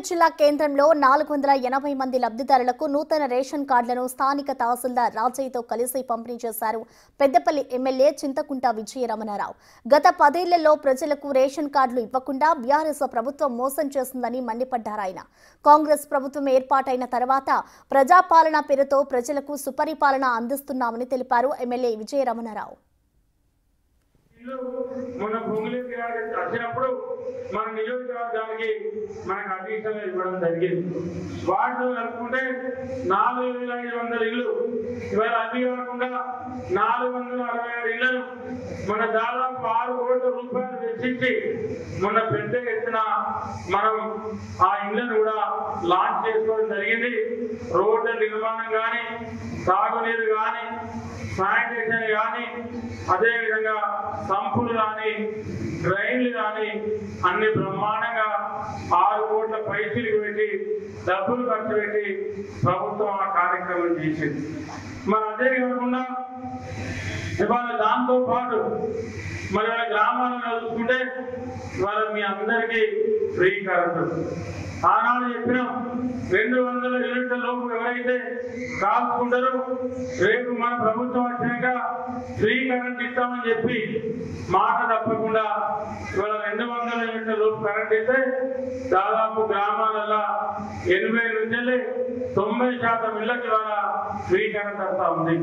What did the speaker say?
జిల్లా కేంద్రంలో 480 మంది లబ్ధిదారులకు నూతన రేషన్ కార్డులను స్థానిక తహసీల్దార్ రాజయ్యతో కలిసి పంపిణీ చేశారు పెద్దపల్లి ఎమ్మెల్యే చింతకుంట విజయరమణారావు. గత 10 ఏళ్లలో ప్రజలకు రేషన్ కార్డులు ఇవ్వకుండా బీఆర్ఎస్ ప్రభుత్వం మోసం చేస్తుందని మండిపడ్డారు ఆయన. కాంగ్రెస్ ప్రభుత్వం ఏర్పాటైన తర్వాత ప్రజాపాలన పేరుతో ప్రజలకు సుపరిపాలన అందిస్తున్నామని తెలిపారు ఎమ్మెల్యే విజయరమణారావు. మన పొంగులేటి వచ్చినప్పుడు మన నియోజకవర్గానికి మనకు అధికంగా ఇవ్వడం జరిగింది. వాటిలో కలుపుకుంటే 4500 ఇళ్ళు, ఇవాళ అన్ని కాకుండా 466 ఇళ్లను మన దాదాపు 6 కోట్ల రూపాయలు వెచ్చించి మొన్న పెద్ద ఎత్తున మనం ఆ ఇళ్లను కూడా లాంచ్ చేసుకోవడం జరిగింది. రోడ్ల నిర్మాణం కానీ, తాగునీరు కానీ, శానిటేషన్ కానీ, అదేవిధంగా సంపులు కానీ, డ్రైన్లు కానీ అన్ని బ్రహ్మాండంగా 6 కోట్ల పైసలు పెట్టి డబ్బులు ఖర్చు పెట్టి ప్రభుత్వం ఆ కార్యక్రమం చేసింది. మరి అదే కాకుండా ఇవాళ దాంతో పాటు మరి వాళ్ళ గ్రామాలను చూసుకుంటే వాళ్ళ మీ అందరికీ ఫ్రీ కరెంటు ఆనాడు చెప్పినాం. 200 యూనిట్ల లోపు ఎవరైతే కాల్చుకుంటారో రేపు మన ప్రభుత్వం వచ్చినాక ఫ్రీ కరెంట్ ఇస్తామని చెప్పి మాట తప్పకుండా ఇవాళ 200 యూనిట్ల లోపు కరెంట్ ఇస్తే దాదాపు గ్రామాలలో 80 నుంచి 90% ఇళ్లకి ఇవాళ ఫ్రీ కరెంట్ వస్తా ఉంది.